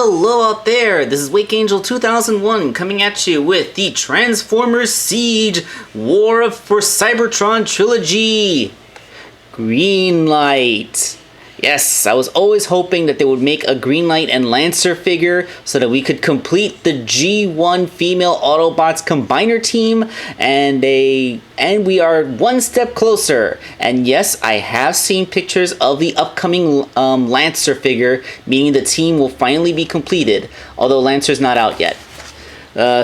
Hello out there, this is Wakeangel2K1 coming at you with the Transformers Siege War for Cybertron Trilogy Greenlight. Yes, I was always hoping that they would make a Greenlight and Lancer figure so that we could complete the G1 female Autobots combiner team, and we are one step closer. And yes, I have seen pictures of the upcoming Lancer figure, meaning the team will finally be completed, although Lancer's not out yet.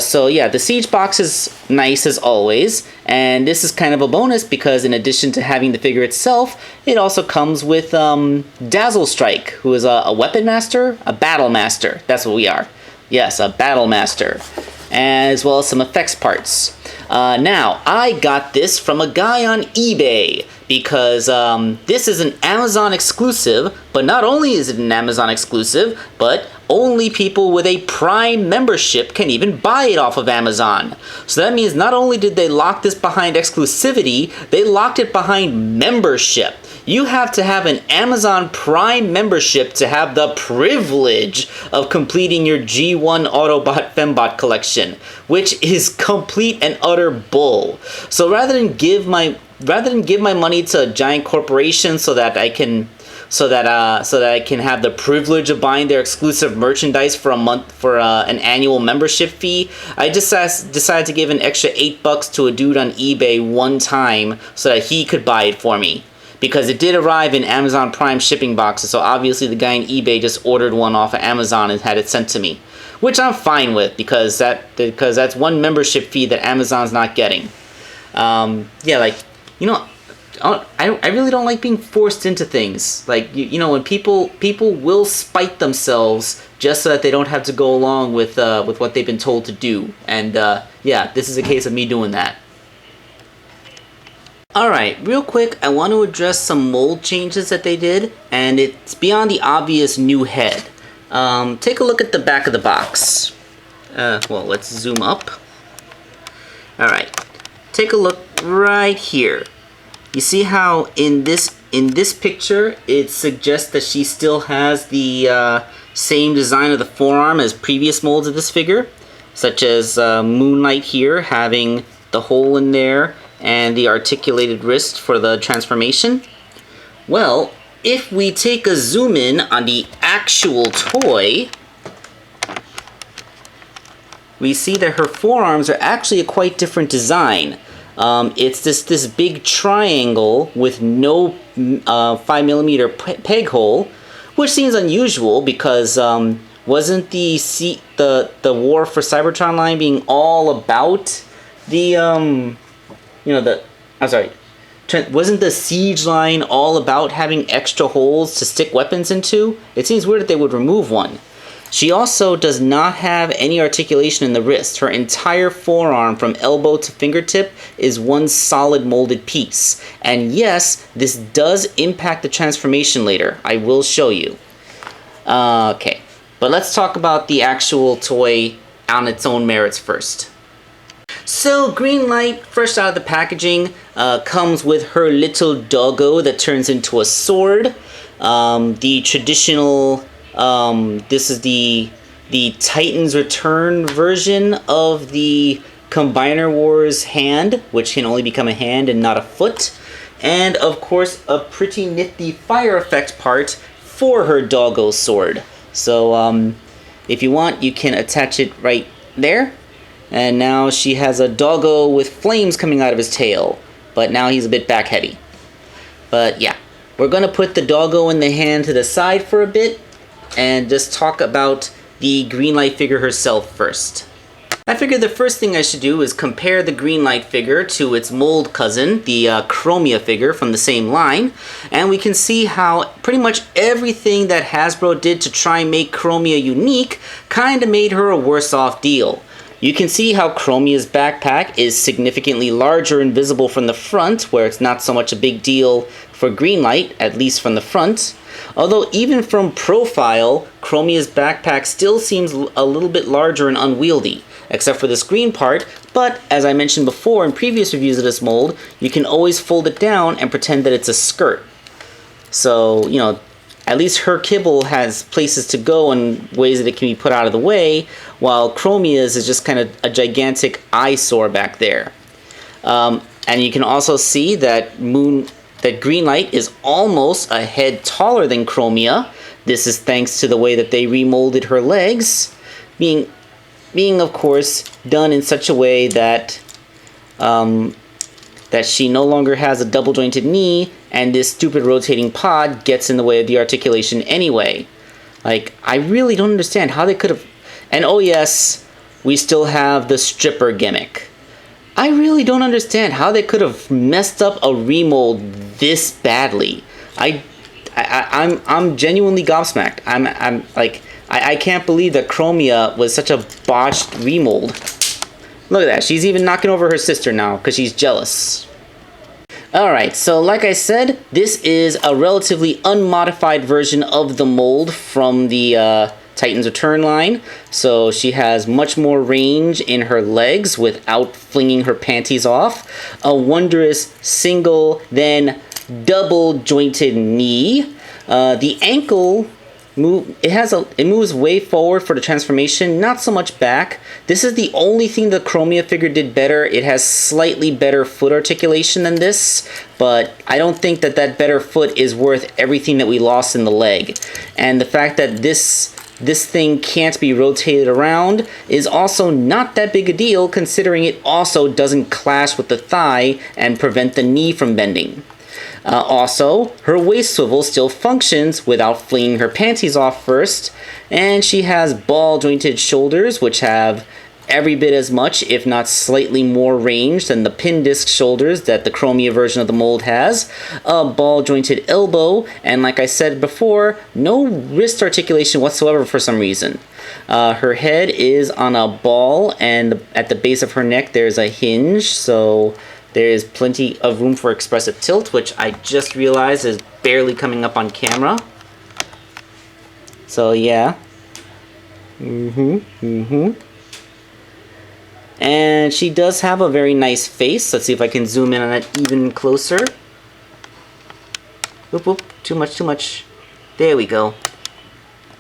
So yeah, the Siege box is nice as always, and this is kind of a bonus because in addition to having the figure itself, it also comes with Dazzle Strike, who is a weapon master, a battle master. That's what we are. Yes, a battle master, as well as some effects parts. Now, I got this from a guy on eBay because this is an Amazon exclusive, but not only is it an Amazon exclusive, but only people with a Prime membership can even buy it off of Amazon. So that means not only did they lock this behind exclusivity, they locked it behind membership. You have to have an Amazon Prime membership to have the privilege of completing your G1 Autobot Fembot collection, which is complete and utter bull. So rather than give my money to a giant corporation so that I can have the privilege of buying their exclusive merchandise for a month for an annual membership fee, I just decided to give an extra $8 to a dude on eBay one time so that he could buy it for me. Because it did arrive in Amazon Prime shipping boxes, so obviously the guy on eBay just ordered one off of Amazon and had it sent to me. Which I'm fine with, because that's one membership fee that Amazon's not getting. Yeah, like, you know, I really don't like being forced into things. Like, you know, when people will spite themselves just so that they don't have to go along with what they've been told to do. And yeah, this is a case of me doing that. Alright, real quick, I want to address some mold changes that they did, and it's beyond the obvious new head. Take a look at the back of the box. Well, let's zoom up. Alright, take a look right here. You see how in this picture it suggests that she still has the same design of the forearm as previous molds of this figure, such as Moonlight here having the hole in there and the articulated wrist for the transformation. Well, if we take a zoom in on the actual toy, we see that her forearms are actually a quite different design. It's this big triangle with no 5mm peg hole, which seems unusual because wasn't the War for Cybertron line being all about the wasn't the Siege line all about having extra holes to stick weapons into? It seems weird that they would remove one. She also does not have any articulation in the wrist. Her entire forearm from elbow to fingertip is one solid molded piece. And yes, this does impact the transformation later. I will show you. Okay, but let's talk about the actual toy on its own merits first. So Greenlight, fresh out of the packaging, comes with her little doggo that turns into a sword. The traditional, this is the Titan's Return version of the Combiner Wars hand, which can only become a hand and not a foot. And of course, a pretty nifty fire effect part for her doggo sword. So if you want, you can attach it right there. And now she has a doggo with flames coming out of his tail. But now he's a bit back heavy. But yeah, we're going to put the doggo in the hand to the side for a bit and just talk about the Greenlight figure herself first. I figured the first thing I should do is compare the Greenlight figure to its mold cousin, the Chromia figure from the same line, and we can see how pretty much everything that Hasbro did to try and make Chromia unique kinda made her a worse off deal. You can see how Chromia's backpack is significantly larger and visible from the front, where it's not so much a big deal for Greenlight, at least from the front. Although even from profile, Chromia's backpack still seems a little bit larger and unwieldy, except for this green part, but as I mentioned before in previous reviews of this mold, you can always fold it down and pretend that it's a skirt. So, you know, at least her kibble has places to go and ways that it can be put out of the way, while Chromia's is just kind of a gigantic eyesore back there. And you can also see that Greenlight is almost a head taller than Chromia. This is thanks to the way that they remolded her legs, being of course done in such a way that that she no longer has a double jointed knee, and this stupid rotating pod gets in the way of the articulation anyway. Like, I really don't understand how they could have... And oh yes, we still have the stripper gimmick. I really don't understand how they could have messed up a remold this badly. I'm genuinely gobsmacked. I'm like, I can't believe that Chromia was such a botched remold. Look at that. She's even knocking over her sister now because she's jealous. Alright, so like I said, this is a relatively unmodified version of the mold from the Titan's Return line. So she has much more range in her legs without flinging her panties off. A wondrous single, then double jointed knee. The ankle... it moves way forward for the transformation, not so much back. This is the only thing the Chromia figure did better. It has slightly better foot articulation than this, but I don't think that that better foot is worth everything that we lost in the leg. And the fact that this thing can't be rotated around is also not that big a deal, considering it also doesn't clash with the thigh and prevent the knee from bending. Also, her waist swivel still functions without flinging her panties off first, and she has ball-jointed shoulders, which have every bit as much, if not slightly more range than the pin disc shoulders that the Chromia version of the mold has, a ball-jointed elbow, and like I said before, no wrist articulation whatsoever for some reason. Her head is on a ball, and at the base of her neck there's a hinge, so... there is plenty of room for expressive tilt, which I just realized is barely coming up on camera. So yeah. And she does have a very nice face. Let's see if I can zoom in on it even closer. Whoop whoop, too much. There we go.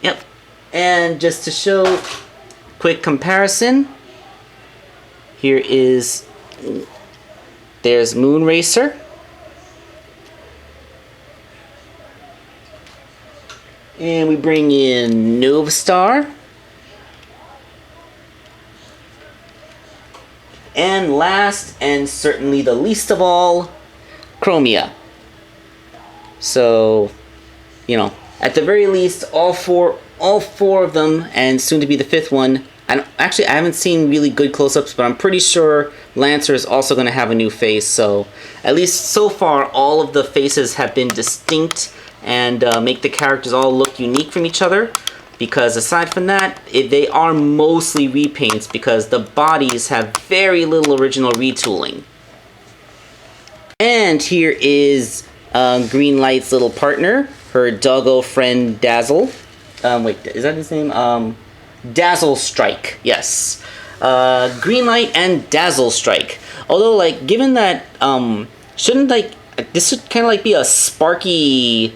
Yep. And just to show quick comparison, here is... there's Moonracer. And we bring in Novastar. And last, and certainly the least of all, Chromia. So, you know, at the very least, all four of them, and soon to be the fifth one. Actually, I haven't seen really good close-ups, but I'm pretty sure Lancer is also going to have a new face. So, at least so far, all of the faces have been distinct and make the characters all look unique from each other. Because aside from that, they are mostly repaints because the bodies have very little original retooling. And here is Greenlight's little partner, her doggo friend Dazzle. Wait, is that his name? Dazzle Strike, yes. Greenlight and Dazzle Strike. Although, like, given that, shouldn't, like, this should kind of, like, be a sparky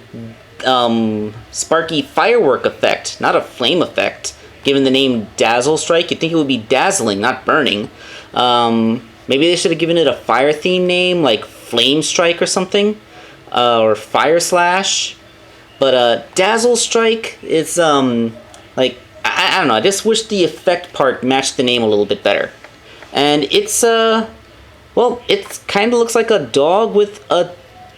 firework effect, not a flame effect. Given the name Dazzle Strike, you'd think it would be dazzling, not burning. Maybe they should have given it a fire theme name, like Flame Strike or something. Or Fire Slash. But, Dazzle Strike, it's, like, I don't know, I just wish the effect part matched the name a little bit better. And it's, well, it kind of looks like a dog with a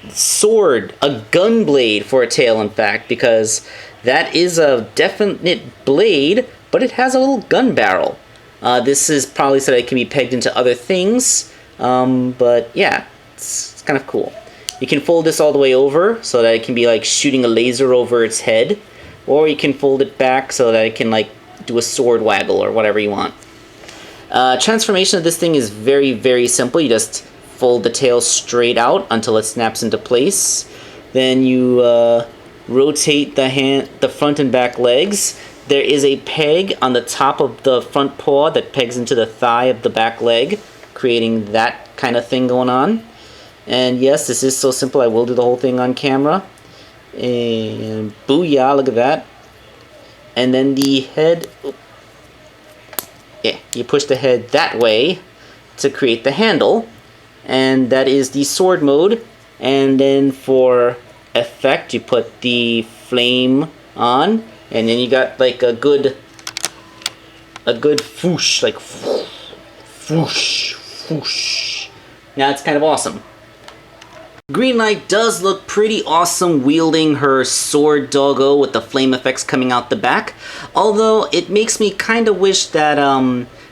sword, a gun blade for a tail, in fact, because that is a definite blade, but it has a little gun barrel. This is probably so that it can be pegged into other things, but yeah, it's kind of cool. You can fold this all the way over so that it can be like shooting a laser over its head. Or you can fold it back so that it can, like, do a sword waggle or whatever you want. Transformation of this thing is very, very simple. You just fold the tail straight out until it snaps into place. Then you rotate the front and back legs. There is a peg on the top of the front paw that pegs into the thigh of the back leg, creating that kind of thing going on. And yes, this is so simple, I will do the whole thing on camera. And booyah, look at that. And then the head, yeah, you push the head that way to create the handle. And that is the sword mode. And then for effect, you put the flame on, and then you got like a good whoosh, like whoosh, whoosh. Now it's kind of awesome. Greenlight does look pretty awesome wielding her sword doggo with the flame effects coming out the back. Although it makes me kind of wish that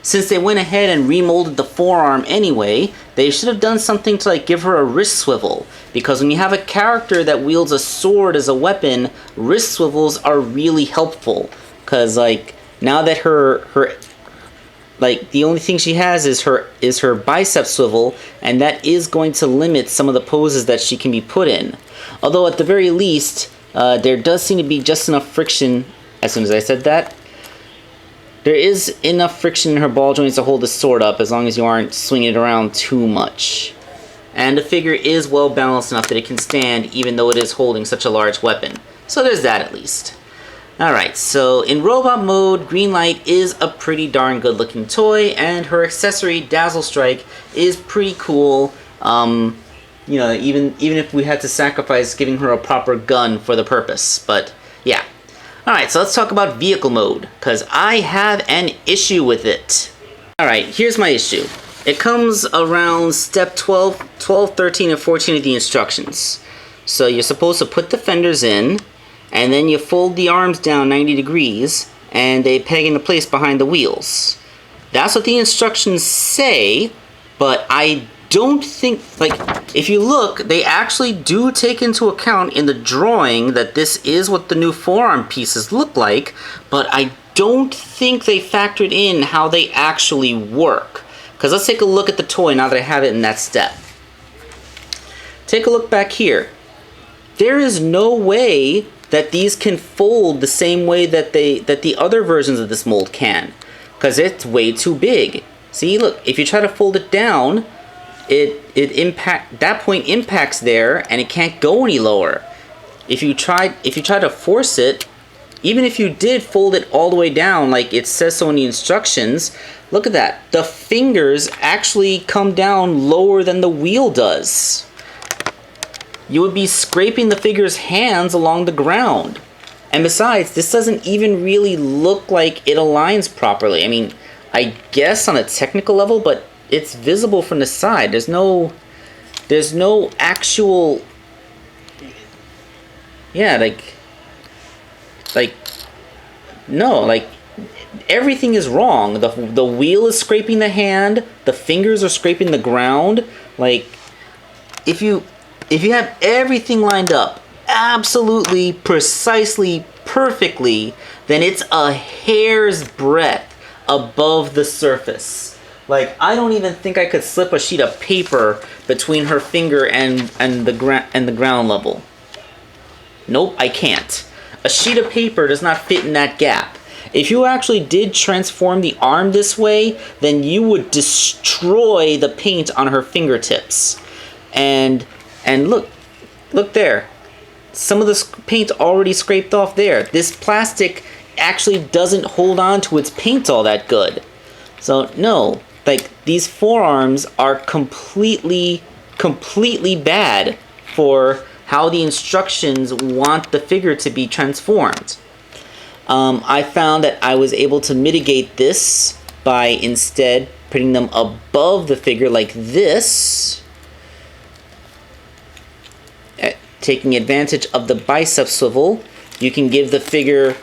since they went ahead and remolded the forearm anyway, they should have done something to like give her a wrist swivel. Because when you have a character that wields a sword as a weapon, wrist swivels are really helpful. Because like now that her like the only thing she has is her bicep swivel, and that is going to limit some of the poses that she can be put in. Although at the very least, there does seem to be just enough friction. As soon as I said that, there is enough friction in her ball joints to hold the sword up, as long as you aren't swinging it around too much. And the figure is well balanced enough that it can stand, even though it is holding such a large weapon. So there's that at least. Alright, so in robot mode, Greenlight is a pretty darn good looking toy, and her accessory, Dazzle Strike, is pretty cool. You know, even if we had to sacrifice giving her a proper gun for the purpose, but yeah. Alright, so let's talk about vehicle mode, because I have an issue with it. Alright, here's my issue. It comes around step 12, 13, and 14 of the instructions. So you're supposed to put the fenders in, and then you fold the arms down 90 degrees, and they peg into place behind the wheels. That's what the instructions say, but I don't think, like, if you look, they actually do take into account in the drawing that this is what the new forearm pieces look like, but I don't think they factored in how they actually work. Because let's take a look at the toy now that I have it in that step. Take a look back here. There is no way that these can fold the same way that the other versions of this mold can, because it's way too big. See, look, if you try to fold it down, that point impacts there, and it can't go any lower. If you try to force it, even if you did fold it all the way down like it says so in the instructions, look at that. The fingers actually come down lower than the wheel does. You would be scraping the figure's hands along the ground. And besides, this doesn't even really look like it aligns properly. I mean, I guess on a technical level, but it's visible from the side. There's no actual, yeah, no, like everything is wrong. The wheel is scraping the hand, the fingers are scraping the ground. Like, if you have everything lined up absolutely, precisely, perfectly, then it's a hair's breadth above the surface. Like, I don't even think I could slip a sheet of paper between her finger and the ground level. Nope, I can't. A sheet of paper does not fit in that gap. If you actually did transform the arm this way, then you would destroy the paint on her fingertips. And look there. Some of the paint already scraped off there. This plastic actually doesn't hold on to its paint all that good. So no, like, these forearms are completely bad for how the instructions want the figure to be transformed. I found that I was able to mitigate this by instead putting them above the figure like this, taking advantage of the bicep swivel. You can give the figure's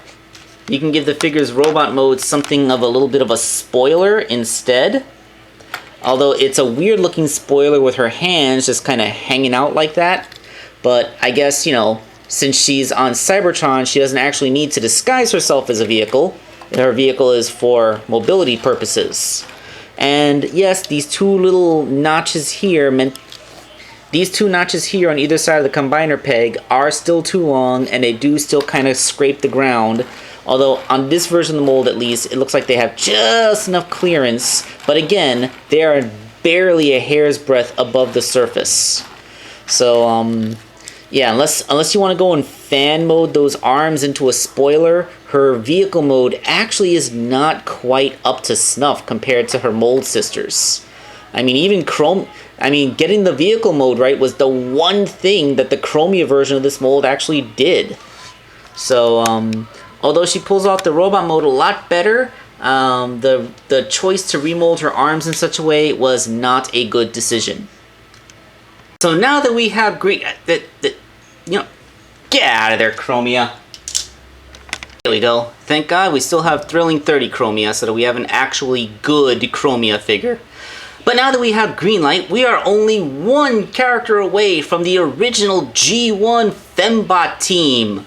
robot mode something of a little bit of a spoiler instead. Although it's a weird looking spoiler with her hands just kind of hanging out like that. But I guess, you know, since she's on Cybertron, she doesn't actually need to disguise herself as a vehicle. Her vehicle is for mobility purposes. And yes, these two little notches here on either side of the combiner peg are still too long, and they do still kind of scrape the ground. Although on this version of the mold, at least, it looks like they have just enough clearance. But again, they are barely a hair's breadth above the surface. So, Yeah, unless you want to go in fan mode those arms into a spoiler, her vehicle mode actually is not quite up to snuff compared to her mold sisters. I mean, getting the vehicle mode right was the one thing that the Chromia version of this mold actually did. So, although she pulls off the robot mode a lot better, the choice to remold her arms in such a way was not a good decision. So now that we have great, get out of there, Chromia. There we go. Thank God we still have Thrilling 30 Chromia, so that we have an actually good Chromia figure. But now that we have Greenlight, we are only one character away from the original G1 Fembot team.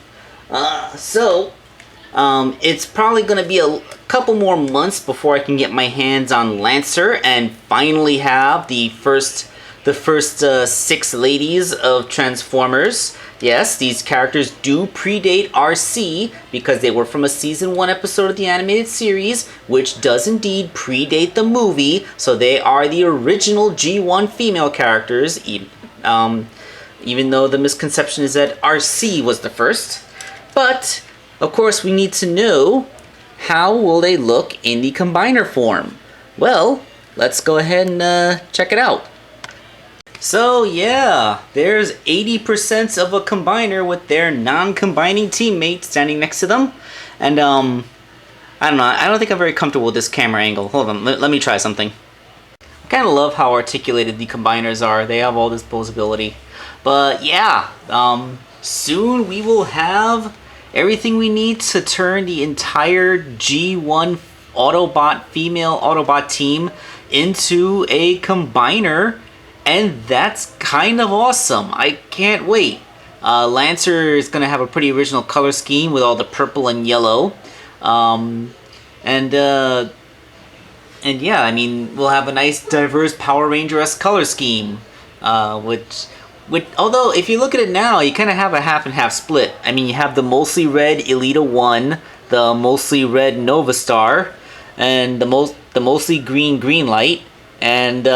It's probably going to be a couple more months before I can get my hands on Lancer and finally have the first 6 ladies of Transformers. Yes, these characters do predate RC because they were from a Season 1 episode of the animated series, which does indeed predate the movie, so they are the original G1 female characters, even though the misconception is that RC was the first. But, of course, we need to know, how will they look in the combiner form? Well, let's go ahead and check it out. So yeah, there's 80% of a combiner with their non-combining teammate standing next to them. And I don't know, I don't think I'm very comfortable with this camera angle. Hold on, let me try something. I kind of love how articulated the combiners are. They have all this posability. But yeah, soon we will have everything we need to turn the entire G1 female Autobot team into a combiner. And that's kind of awesome. I can't wait. Lancer is going to have a pretty original color scheme with all the purple and yellow. And yeah, I mean, we'll have a nice, diverse Power Ranger-esque color scheme. Which, although, if you look at it now, you kind of have a half and half split. I mean, you have the mostly red Elita 1, the mostly red Nova Star, and the mostly green Greenlight, and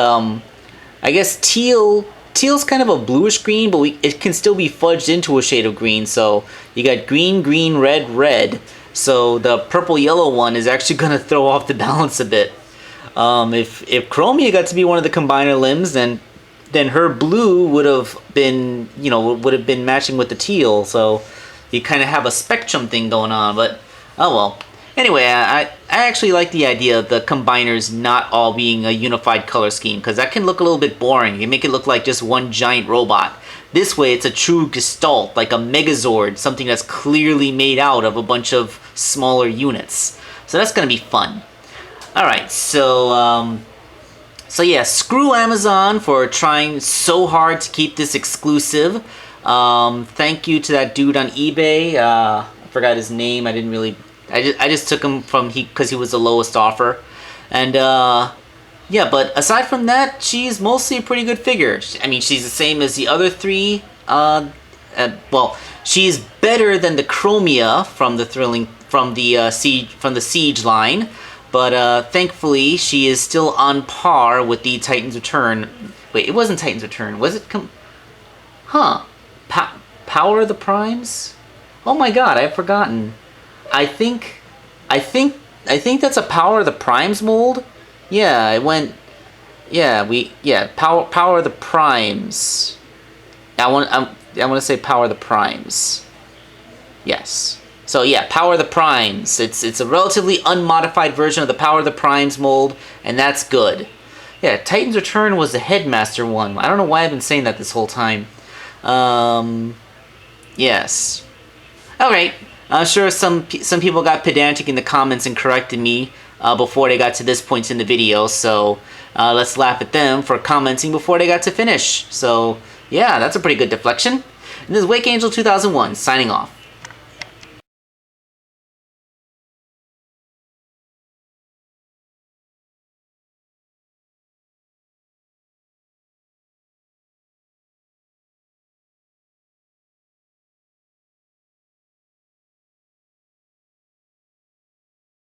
I guess teal's kind of a bluish green, but it can still be fudged into a shade of green. So you got green, green, red, red. So the purple yellow one is actually going to throw off the balance a bit. If Chromia got to be one of the combiner limbs, then her blue would have been matching with the teal. So you kind of have a spectrum thing going on. But oh well. Anyway, I actually like the idea of the combiners not all being a unified color scheme, because that can look a little bit boring. You make it look like just one giant robot. This way, it's a true gestalt, like a Megazord, something that's clearly made out of a bunch of smaller units. So that's going to be fun. Alright, so yeah, screw Amazon for trying so hard to keep this exclusive. Thank you to that dude on eBay. I forgot his name. I just took him because he was the lowest offer. And yeah, but aside from that, she's mostly a pretty good figure. I mean, she's the same as the other 3. Well, she's better than the Chromia from the Siege line, but thankfully she is still on par with the Titan's Return. Wait, it wasn't Titan's Return, was it? Power of the Primes? Oh my God, I've forgotten. I think that's a Power of the Primes mold. Yeah, it went. Yeah, Power of the Primes. I want to say Power of the Primes. Yes. So yeah, Power of the Primes. It's a relatively unmodified version of the Power of the Primes mold, and that's good. Yeah, Titan's Return was the Headmaster one. I don't know why I've been saying that this whole time. Yes. All right. I'm sure some people got pedantic in the comments and corrected me before they got to this point in the video, so let's laugh at them for commenting before they got to finish. So yeah, that's a pretty good deflection. And this is Wakeangel2K1 signing off.